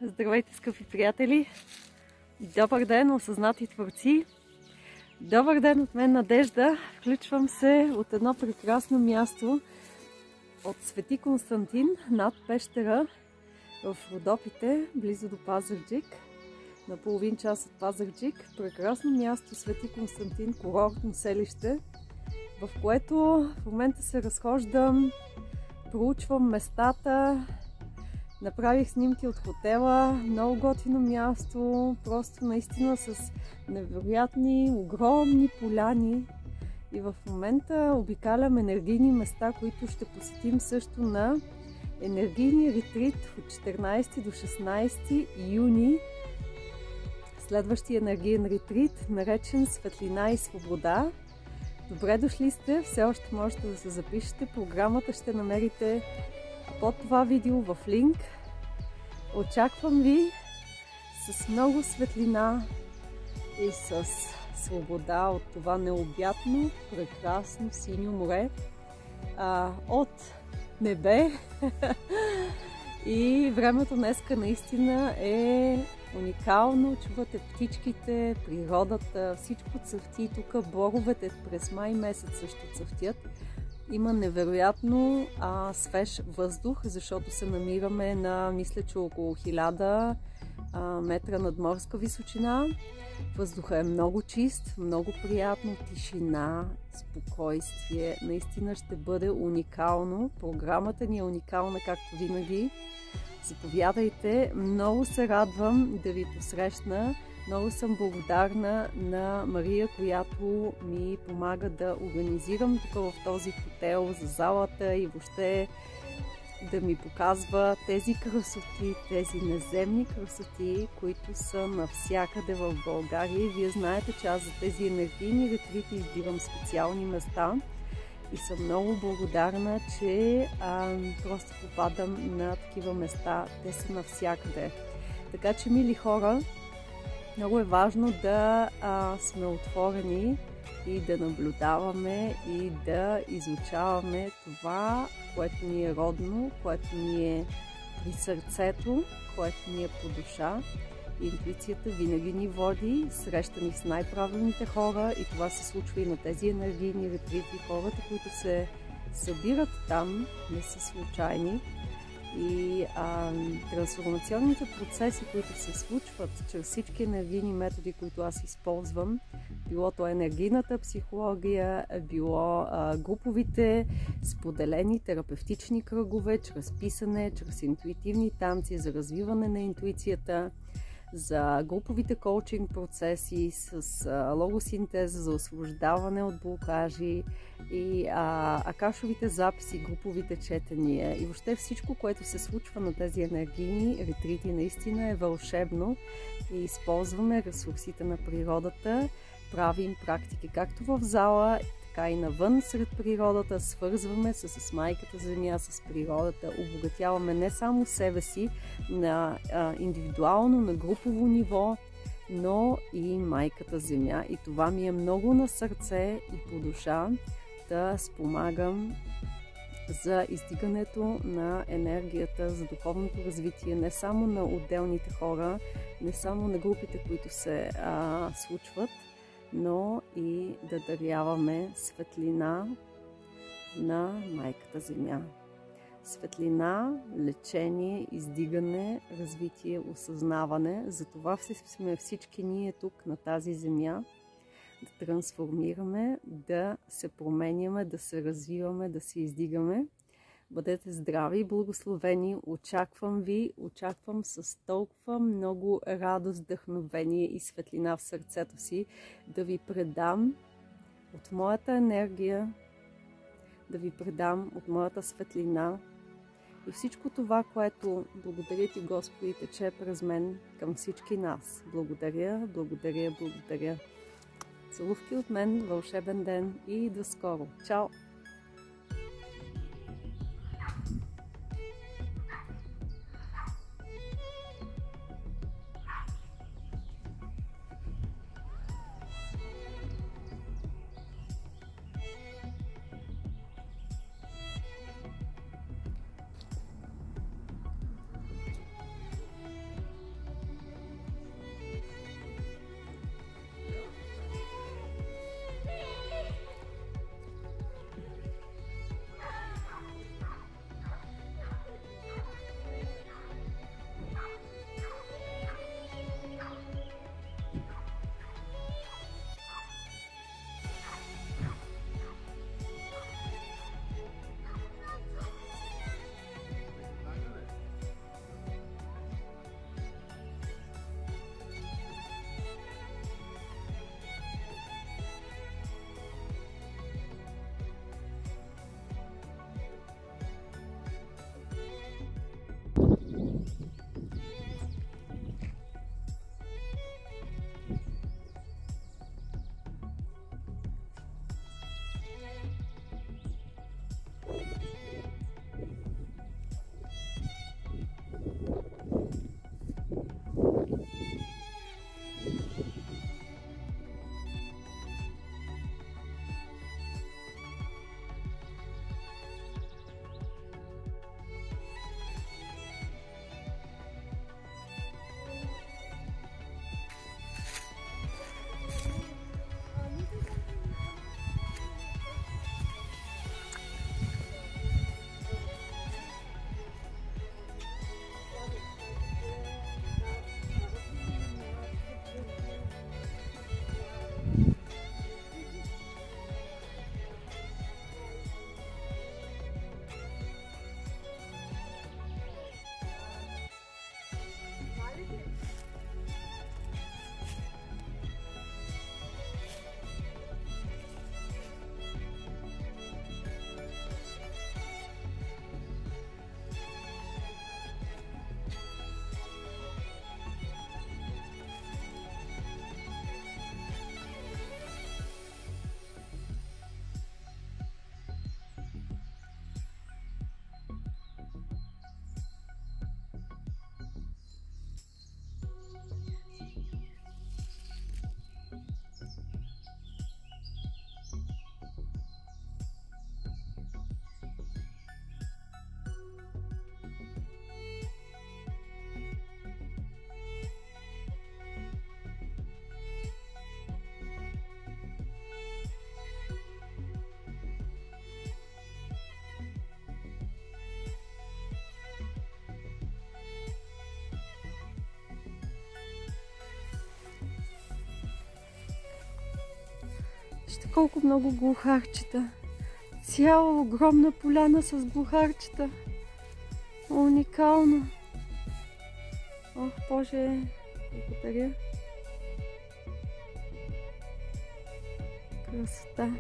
Здравейте, скъпи приятели! Добър ден, осъзнати творци! Добър ден от мен, Надежда! Включвам се от едно прекрасно място от Свети Константин над Пещера в Родопите, близо до Пазарджик, на половин час от Пазарджик. Прекрасно място Свети Константин, курортно селище, в което в момента се разхождам, проучвам местата. Направих снимки от хотела, много готино място, просто наистина с невероятни, огромни поляни. И в момента обикалям енергийни места, които ще посетим също на енергийния ретрит от 14 до 16 юни. Следващия енергиен ретрит, наречен Светлина и свобода. Добре дошли сте, все още можете да се запишете. Програмата ще намерите под това видео в линк. Очаквам ви с много светлина и с свобода от това необятно, прекрасно синьо море, от небе. И времето днеска наистина е уникално. Чувате птичките, природата, всичко цъфти. Тук боровете през май месец също цъфтят. Има невероятно свеж въздух, защото се намираме на, мисля, че около 1000 метра надморска височина. Въздухът е много чист, много приятно, тишина, спокойствие. Наистина ще бъде уникално. Програмата ни е уникална, както винаги. Заповядайте. Много се радвам да ви посрещна. Много съм благодарна на Мария, която ми помага да организирам тук в този хотел за залата и въобще да ми показва тези красоти, тези наземни красоти, които са навсякъде в България. И вие знаете, че аз за тези енергийни ретрити избирам специални места и съм много благодарна, че просто попадам на такива места. Те са навсякъде. Така че, мили хора, много е важно да сме отворени и да наблюдаваме и да изучаваме това, което ни е родно, което ни е при сърцето, което ни е по душа. Интуицията винаги ни води, среща ни с най-правилните хора и това се случва и на тези енергийни ретрити. Хората, които се събират там, не са случайни. И трансформационните процеси, които се случват чрез всички енергийни методи, които аз използвам, било то енергийната психология, било груповите споделени терапевтични кръгове, чрез писане, чрез интуитивни танци за развиване на интуицията, за груповите коучинг процеси с логосинтеза за освобождаване от блокажи и акашовите записи, груповите четения и въобще всичко, което се случва на тези енергийни ретрити, наистина е вълшебно и използваме ресурсите на природата, правим практики както в зала, така и навън сред природата, свързваме се с майката земя, с природата, обогатяваме не само себе си на индивидуално, на групово ниво, но и майката земя. И това ми е много на сърце и по душа да спомагам за издигането на енергията, за духовното развитие не само на отделните хора, не само на групите, които се случват, но и да даряваме светлина на майката земя. Светлина, лечение, издигане, развитие, осъзнаване. Затова сме всички ние тук на тази земя, да трансформираме, да се променяме, да се развиваме, да се издигаме. Бъдете здрави и благословени. Очаквам ви, очаквам с толкова много радост, вдъхновение и светлина в сърцето си да ви предам от моята енергия, да ви предам от моята светлина и всичко това, което благодаря ти, Господи, тече през мен към всички нас. Благодаря, благодаря, благодаря. Целувки от мен, вълшебен ден и до скоро. Чао! Вижте колко много глухарчета. Цяла огромна поляна с глухарчета. Уникално. Ох, Боже, благодаря. Красота.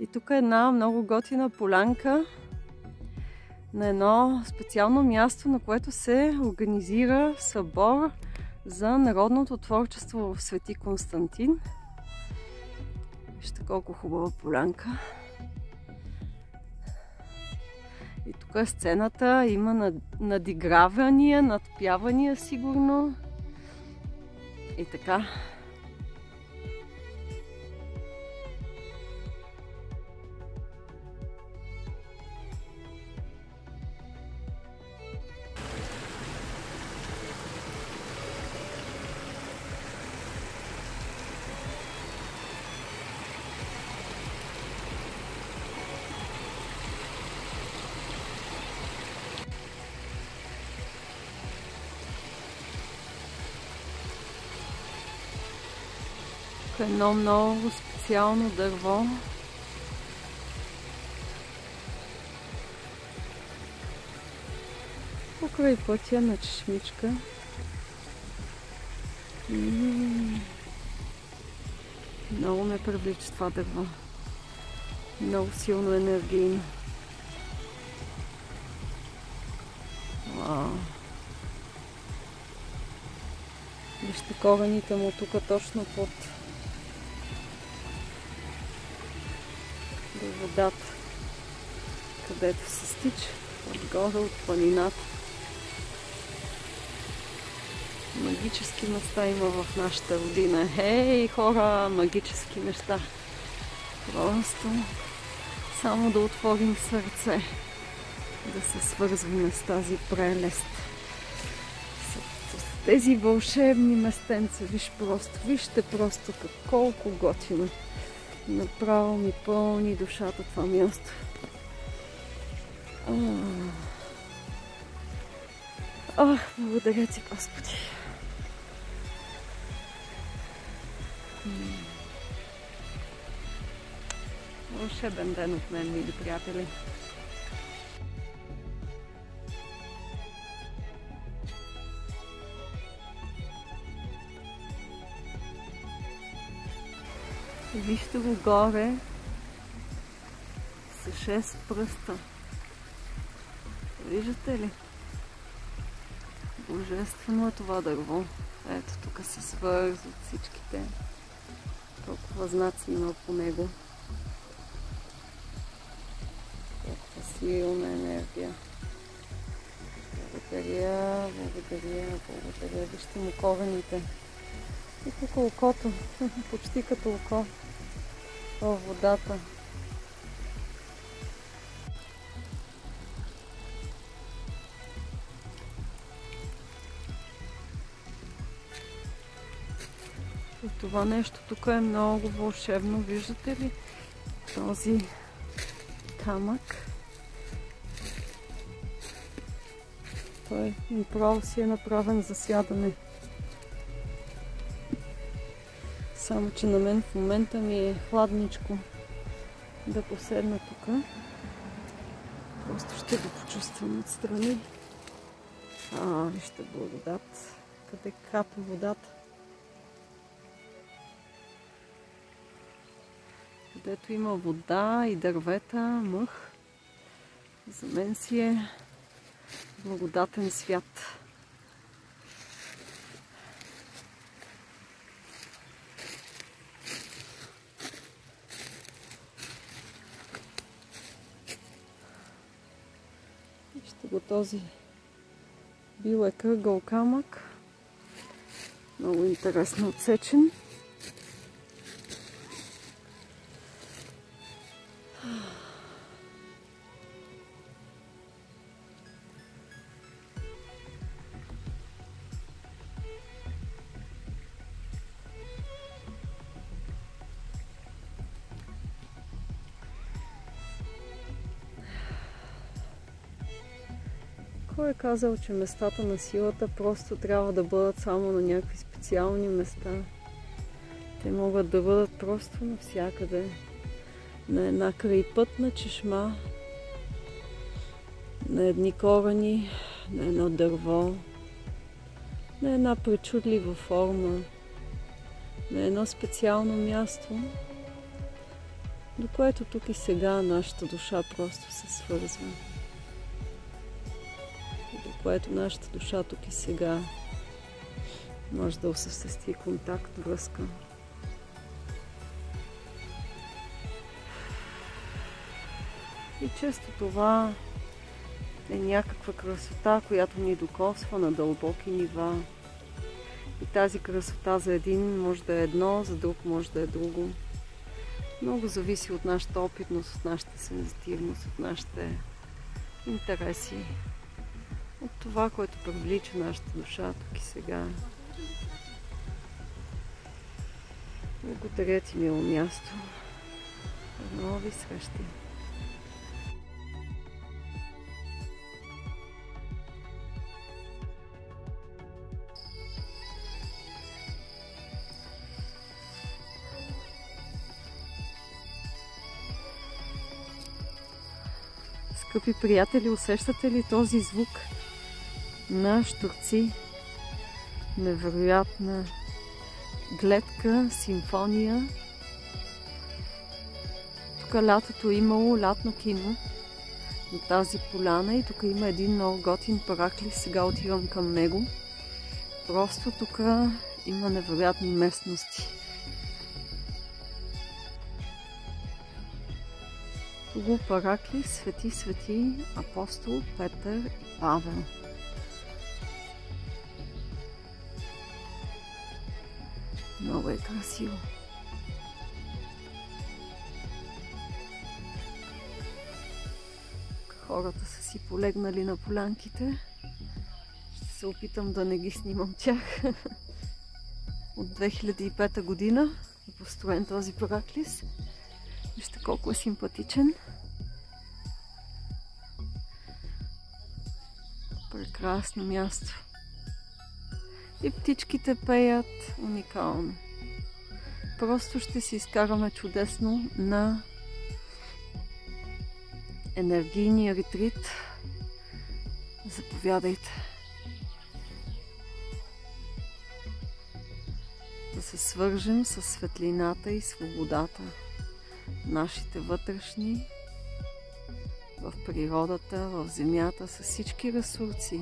И тук е една много готина полянка на едно специално място, на което се организира събор за народното творчество в Свети Константин. Вижте колко хубава полянка. И тук е сцената, има надигравания, надпявания сигурно. И така. Едно много специално дърво. Покрай пътя на чешмичка. Много ме привлича това дърво. Много силно енергийно. Вау! Вижте корените му тук точно под водата, където се стича отгоре от планината. Магически места има в нашата родина. Хей, хора, магически неща. Просто само да отворим сърце, да се свързваме с тази прелест. С тези вълшебни местенца. Вижте просто колко готино. Направо ми пълни душата това място. Ах, благодаря ти, Господи! Вълшебен ден от мен, мили приятели! Вижте го горе с 6 пръста. Виждате ли? Божествено е това дърво. Ето, тук се свързват всичките. Толкова знаци има по него. Толкова силна енергия. Благодаря, благодаря, благодаря. Вижте му корените. И тук окото. Почти като око. Във водата. И това нещо тук е много вълшебно. Виждате ли този камък? Той направо си е направен за сядане. Само че на мен в момента ми е хладничко да поседна тук. Просто ще го почувствам отстрани. Вижте благодат. Къде капа водата. Където има вода и дървета, мъх. За мен си е благодатен свят. Вижте го, този бил е кръгъл камък. Много интересно отсечен. Кой е казал, че местата на силата просто трябва да бъдат само на някакви специални места? Те могат да бъдат просто навсякъде. На една крайпътна чешма, на едни корени, на едно дърво, на една пречудлива форма, на едно специално място, до което тук и сега нашата душа просто се свързва. До което нашата душа тук и сега може да осъществи контакт, връзка. И често това е някаква красота, която ни докосва на дълбоки нива. И тази красота за един може да е едно, за друг може да е друго. Много зависи от нашата опитност, от нашата сензитивност, от нашите интереси. От това, което привлича нашата душа тук и сега. Благодаря ти, мило място. До нови срещи. Скъпи приятели, усещате ли този звук на щурци? Невероятна гледка, симфония. Тук лятото е имало лятно кино на тази поляна и тук има един много готин параклис. Сега отивам към него. Просто тук има невероятни местности. Тук параклис, свети апостол Петър и Павел. Много е красиво. Хората са си полегнали на полянките. Ще се опитам да не ги снимам тях. От 2005 година е построен този параклис. Вижте колко е симпатичен. Прекрасно място. И птичките пеят уникално. Просто ще си изкараме чудесно на енергийния ретрит. Заповядайте. Да се свържем с светлината и свободата. Нашите вътрешни, в природата, в земята, с всички ресурси,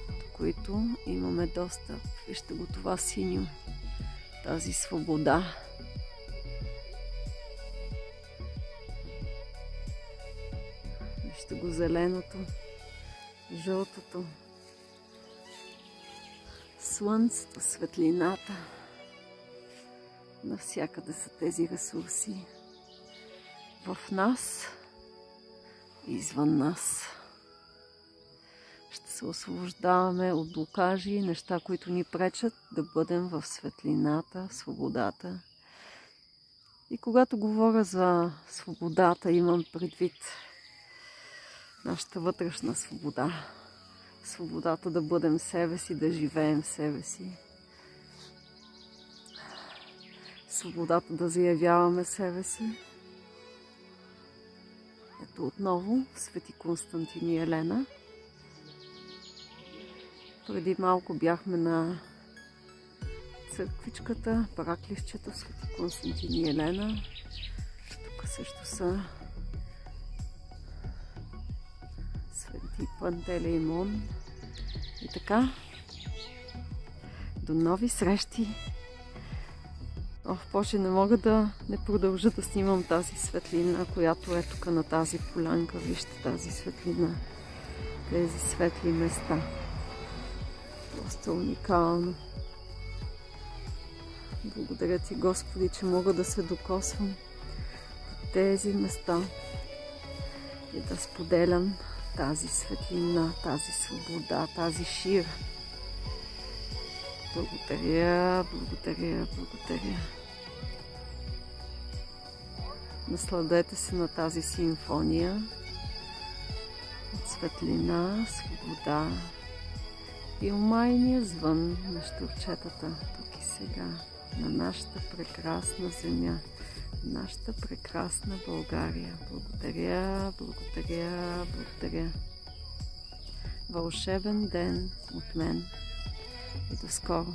до които имаме достъп. Вижте го това синьо, тази свобода. Вижте го зеленото, жълтото, слънцето, светлината. Навсякъде са тези ресурси. В нас и извън нас. Ще се освобождаваме от блокажи и неща, които ни пречат да бъдем в светлината, в свободата. И когато говоря за свободата, имам предвид нашата вътрешна свобода. Свободата да бъдем себе си, да живеем себе си. Свободата да заявяваме себе си. Ето отново Свети Константин и Елена. Преди малко бяхме на църквичката, параклисчето Свети Константин и Елена. Тук също са Свети Пантелеймон. И така, до нови срещи! Боже, не мога да не продължа да снимам тази светлина, която е тук на тази полянка. Вижте тази светлина. тези светли места. Просто уникално. Благодаря ти, Господи, че мога да се докосвам до тези места и да споделям тази светлина, тази свобода, тази шир. Благодаря, благодаря, благодаря. Насладете се на тази симфония от светлина, свобода и умайния звън на щурчетата тук и сега, на нашата прекрасна земя, нашата прекрасна България. Благодаря, благодаря, благодаря. Вълшебен ден от мен и до скоро!